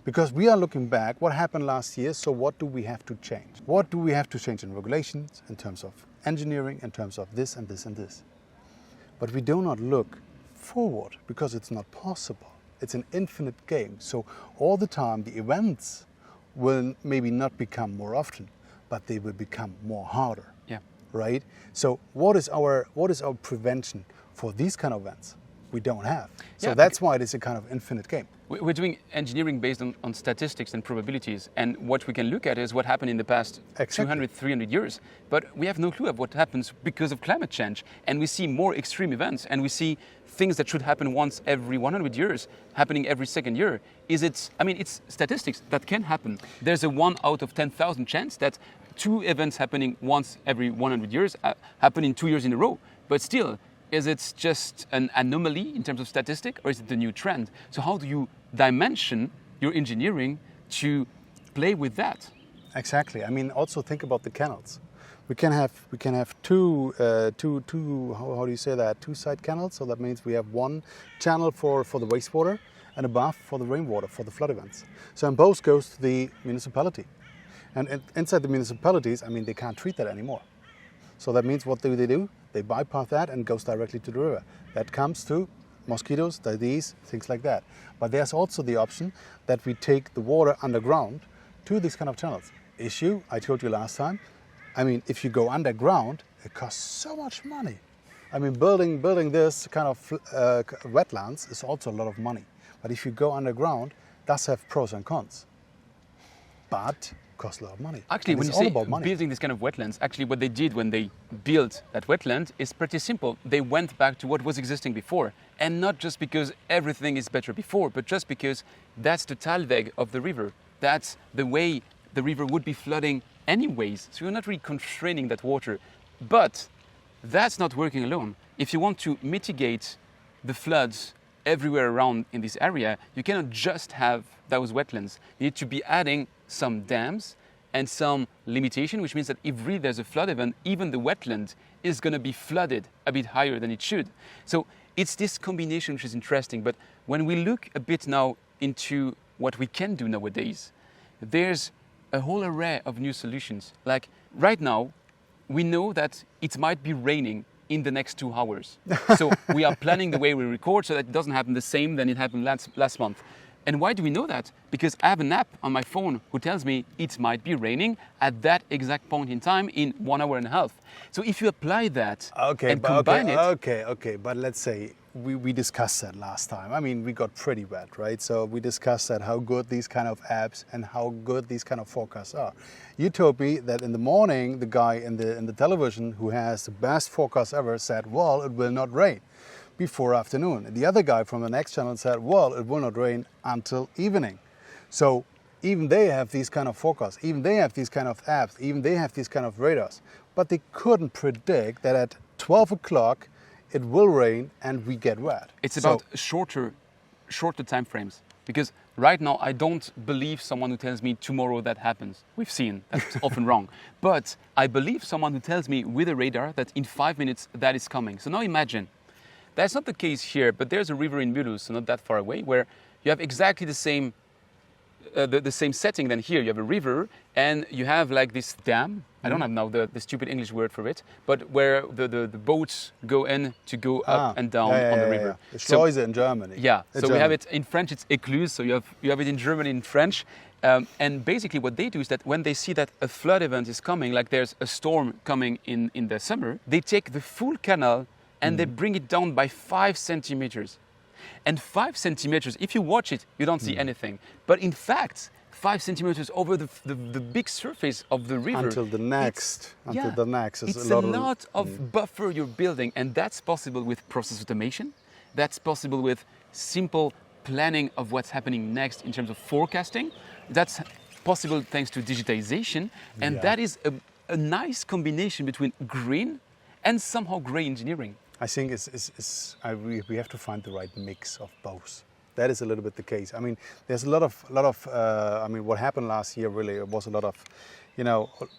Because we are looking back, what happened last year, so what do we have to change? What do we have to change in regulations, in terms of engineering, in terms of this and this and this? But we do not look forward because it's not possible. It's an infinite game. So all the time the events will maybe not become more often, but they will become more harder. Yeah. Right? So what is our prevention for these kind of events? We don't have. So that's why it is a kind of infinite game. We're doing engineering based on statistics and probabilities, and what we can look at is what happened in the past 200, 300 years. But we have no clue of what happens because of climate change, and we see more extreme events, and we see things that should happen once every 100 years happening every second year. It's statistics that can happen. There's a 1 out of 10,000 chance that 2 events happening once every 100 years happen in 2 years in a row. But still, is it just an anomaly in terms of statistic, or is it the new trend? So how do you dimension your engineering to play with that? Exactly. I mean, also think about the canals. We can have two how do you say that? 2 side canals. So that means we have one channel for the wastewater and above for the rainwater, for the flood events. So and both goes to the municipality. And inside the municipalities, I mean, they can't treat that anymore. So that means what do? They bypass that and goes directly to the river. That comes to mosquitoes, disease, things like that. But there's also the option that we take the water underground to these kind of channels. Issue, I told you last time, I mean, if you go underground, it costs so much money. I mean, building this kind of wetlands is also a lot of money. But if you go underground, it does have pros and cons. But costs a lot of money. Actually, when you say building this kind of wetlands, actually what they did when they built that wetland is pretty simple. They went back to what was existing before. And not just because everything is better before, but just because that's the Talweg of the river. That's the way the river would be flooding anyways. So you're not really constraining that water. But that's not working alone. If you want to mitigate the floods everywhere around in this area, you cannot just have those wetlands. You need to be adding some dams and some limitation, which means that if really there's a flood event, even the wetland is going to be flooded a bit higher than it should. So it's this combination which is interesting. But when we look a bit now into what we can do nowadays, there's a whole array of new solutions. Like right now, we know that it might be raining in the next 2 hours. So we are planning the way we record so that it doesn't happen the same than it happened last month. And why do we know that? Because I have an app on my phone who tells me it might be raining at that exact point in time in 1 hour and a half. So if you apply that and combine it... Okay, but let's say we discussed that last time. I mean, we got pretty wet, right? So we discussed that how good these kind of apps and how good these kind of forecasts are. You told me that in the morning, the guy in the television who has the best forecast ever said, well, it will not rain before afternoon. And the other guy from the next channel said, well, it will not rain until evening. So even they have these kind of forecasts, even they have these kind of apps, even they have these kind of radars. But they couldn't predict that at 12 o'clock it will rain and we get wet. It's about shorter time frames. Because right now I don't believe someone who tells me tomorrow that happens. We've seen that's often wrong. But I believe someone who tells me with a radar that in 5 minutes that is coming. So now imagine, that's not the case here, but there's a river in Mulhouse, so not that far away, where you have exactly the same setting than here. You have a river and you have like this dam. I don't have now the stupid English word for it, but where the boats go in to go up and down on the river. The Schleuse in Germany. Yeah, so we have it in French, it's écluse, so you have it in German in French. And basically what they do is that when they see that a flood event is coming, like there's a storm coming in the summer, they take the full canal and they bring it down by 5 centimeters. And 5 centimeters, if you watch it, you don't see anything. But in fact, 5 centimeters over the big surface of the river. Until the next is it's a a lot lot of buffer you're building, and that's possible with process automation. That's possible with simple planning of what's happening next in terms of forecasting. That's possible thanks to digitization, and that is a nice combination between green and somehow grey engineering. I think we have to find the right mix of both. That is a little bit the case. I mean, there's a lot of. I mean, what happened last year really was a lot of,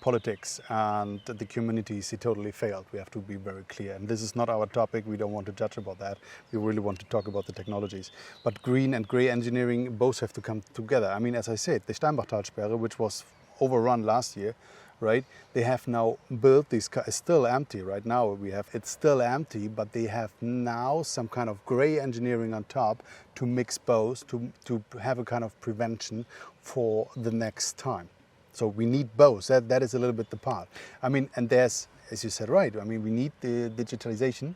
politics, and the communities. It totally failed. We have to be very clear. And this is not our topic. We don't want to judge about that. We really want to talk about the technologies. But green and grey engineering both have to come together. I mean, as I said, the Steinbachtalsperre, which was overrun last year, right? They have now built these. It's still empty right now. It's still empty, but they have now some kind of grey engineering on top to mix both to have a kind of prevention for the next time. So we need both. That is a little bit the part. I mean, and there's, as you said, right. I mean, we need the digitization.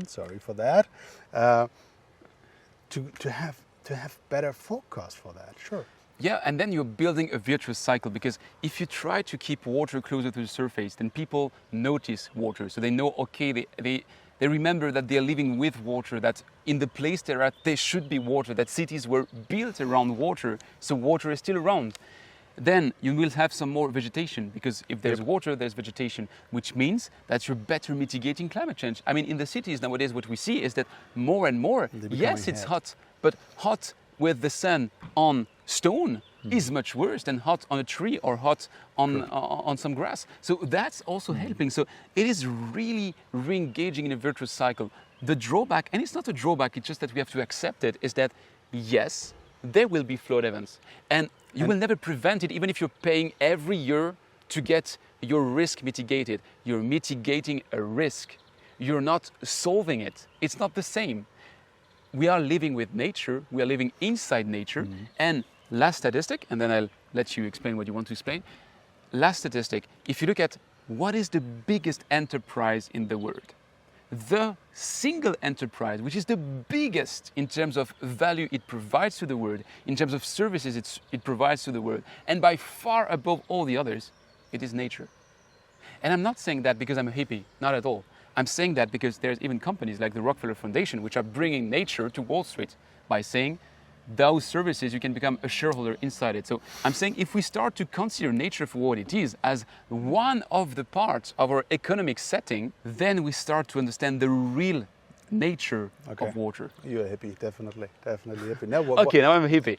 Sorry for that. To have better forecast for that. Sure. Yeah, and then you're building a virtuous cycle, because if you try to keep water closer to the surface, then people notice water. So they know, okay, they remember that they're living with water, that in the place they're at, there should be water, that cities were built around water, so water is still around. Then you will have some more vegetation, because if there's water, there's vegetation, which means that you're better mitigating climate change. I mean, in the cities nowadays, what we see is that more and more, yes, it's hot, but hot with the sun on stone is much worse than hot on a tree or hot on some grass. So that's also helping. So it is really re-engaging in a virtuous cycle. The drawback, and it's not a drawback, it's just that we have to accept it, is that yes, there will be flood events, and you will never prevent it, even if you're paying every year to get your risk mitigated. You're mitigating a risk. You're not solving it. It's not the same. We are living with nature, we are living inside nature, and last statistic, and then I'll let you explain what you want to explain. Last statistic, if you look at what is the biggest enterprise in the world, the single enterprise, which is the biggest in terms of value it provides to the world, in terms of services it provides to the world, and by far above all the others, it is nature. And I'm not saying that because I'm a hippie, not at all. I'm saying that because there's even companies like the Rockefeller Foundation which are bringing nature to Wall Street by saying those services, you can become a shareholder inside it. So I'm saying if we start to consider nature for what it is as one of the parts of our economic setting, then we start to understand the real nature of water. You're a hippie, definitely hippie. Now I'm a hippie.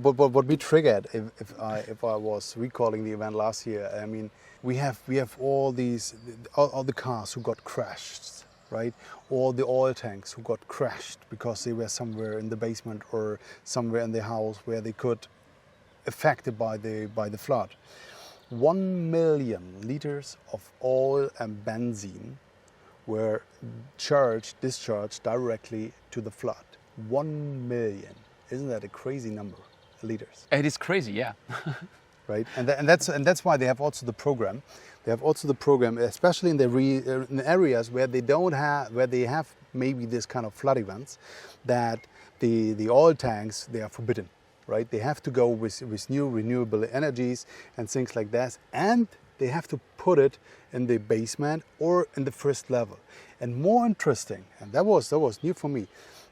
But what we triggered, if I was recalling the event last year, I mean, we have all the cars who got crashed, right? All the oil tanks who got crashed because they were somewhere in the basement or somewhere in the house where they could affected by the flood. 1 million liters of oil and benzene were discharged directly to the flood. 1 million. Isn't that a crazy number, liters? It is crazy, yeah. Right, and that's why they have also the program. They have also the program, especially in the areas where they have maybe this kind of flood events, that the oil tanks, they are forbidden, right? They have to go with new renewable energies and things like that, and they have to put it in the basement or in the first level. And more interesting, and that was new for me.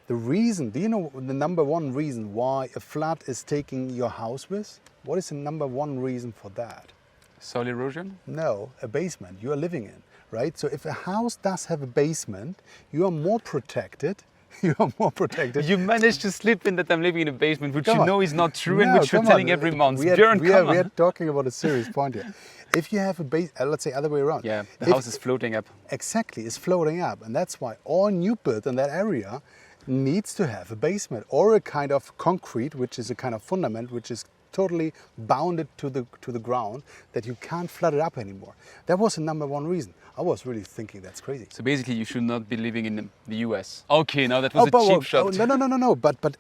The reason, do you know the number one reason why a flood is taking your house with? What is the number one reason for that? Soil erosion? No, a basement you are living in, right? So if a house does have a basement, you are more protected. You are more protected. You managed to slip in that I'm living in a basement, which you know is not true and which you're telling every month. Björn, we are talking about a serious point here. If you have a base, let's say other way around. Yeah, the house is floating up. Exactly, it's floating up. And that's why all new build in that area needs to have a basement or a kind of concrete, which is a kind of fundament, which is totally bounded to the ground, that you can't flood it up anymore. That was the number one reason. I was really thinking that's crazy. So basically, you should not be living in the US. Okay, now that was a cheap shot. No. But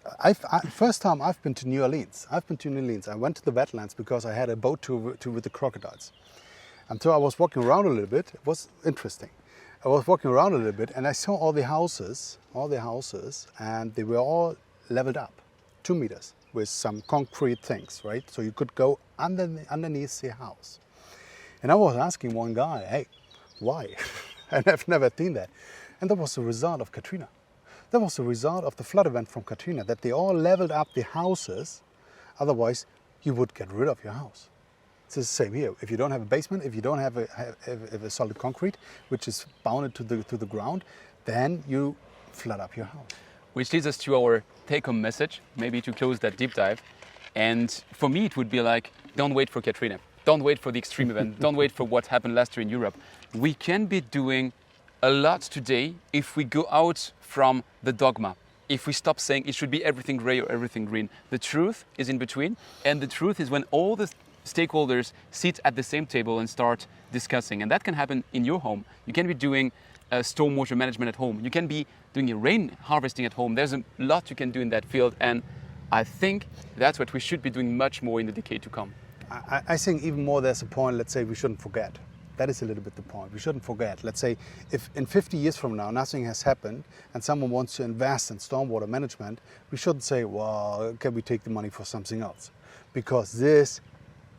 first time I've been to New Orleans. I went to the wetlands because I had a boat tour with the crocodiles. And so I was walking around a little bit. It was interesting. I was walking around a little bit and I saw all the houses, and they were all leveled up, 2 meters, with some concrete things, right? So you could go underneath the house. And I was asking one guy, hey, why? And I've never seen that. And that was the result of Katrina. That was the result of the flood event from Katrina, that they all leveled up the houses. Otherwise, you would get rid of your house. It's the same here. If you don't have a basement, if you don't have a solid concrete, which is bounded to the ground, then you flood up your house. Which leads us to our take-home message, maybe to close that deep dive. And for me, it would be like, don't wait for Katrina. Don't wait for the extreme event. Don't wait for what happened last year in Europe. We can be doing a lot today if we go out from the dogma. If we stop saying it should be everything gray or everything green. The truth is in between. And the truth is when all the stakeholders sit at the same table and start discussing. And that can happen in your home. You can be doing stormwater management at home. You can be doing rain harvesting at home. There's a lot you can do in that field. And I think that's what we should be doing much more in the decade to come. I think even more there's a point, let's say we shouldn't forget. That is a little bit the point. We shouldn't forget. Let's say if in 50 years from now nothing has happened and someone wants to invest in stormwater management, we shouldn't say, well, can we take the money for something else? Because this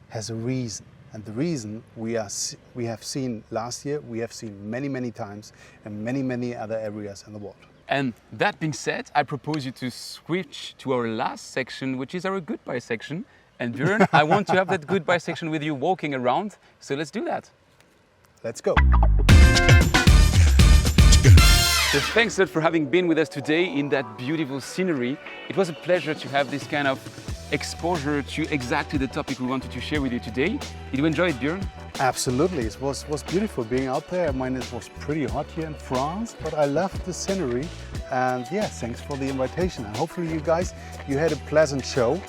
has a reason. And the reason we have seen last year, we have seen many, many times in many, many other areas in the world. And that being said, I propose you to switch to our last section, which is our goodbye section. And Björn, I want to have that goodbye section with you walking around. So let's do that. Let's go. So thanks a lot for having been with us today in that beautiful scenery. It was a pleasure to have this kind of exposure to exactly the topic we wanted to share with you today. Did you enjoy it, Björn? Absolutely. It was beautiful being out there. I mean, it was pretty hot here in France, but I loved the scenery. And yeah, thanks for the invitation. And hopefully you guys, you had a pleasant show.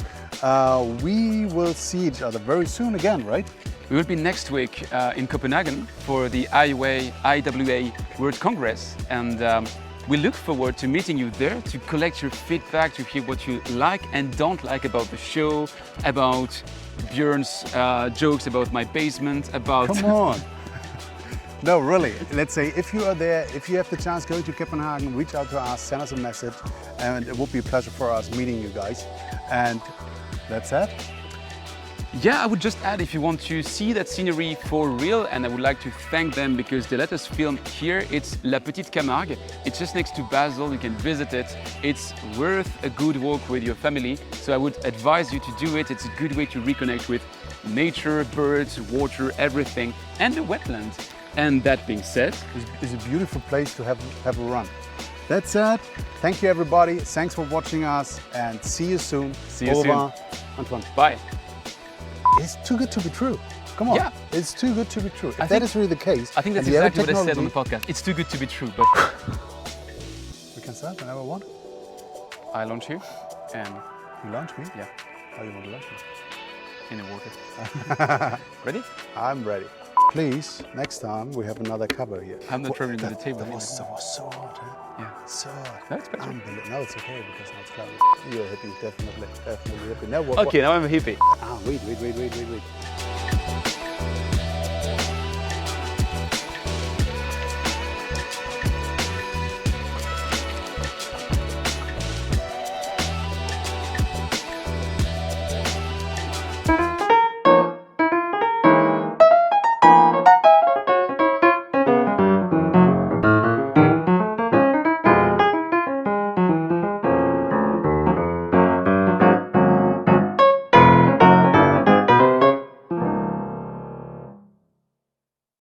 We will see each other very soon again, right? We will be next week in Copenhagen for the IWA World Congress, and we look forward to meeting you there to collect your feedback, to hear what you like and don't like about the show, about Björn's jokes about my basement, about... Come on! No, really. Let's say if you are there, if you have the chance going to Copenhagen, reach out to us, send us a message, and it would be a pleasure for us meeting you guys. And that's it. Yeah, I would just add, if you want to see that scenery for real, and I would like to thank them because they let us film here. It's La Petite Camargue. It's just next to Basel. You can visit it. It's worth a good walk with your family. So I would advise you to do it. It's a good way to reconnect with nature, birds, water, everything, and the wetlands. And that being said, it's a beautiful place to have a run. That's it. Thank you, everybody. Thanks for watching us, and see you soon. See you soon. Antoine. Bye. It's too good to be true. Come on. Yeah. It's too good to be true. If that is really the case. I think that's exactly what I said on the podcast. It's too good to be true, but... We can start whenever we want. I launch you, and... You launch me? Yeah. How do you want to launch me? In the water. Ready? I'm ready. Please, next time we have another cover here. I'm not traveling to the table. That was so hot, huh? Yeah. So hot. No, it's better. No, it's okay because now it's cloudy. You're a hippie, definitely hippie. No, Okay, now I'm a hippie. Wait.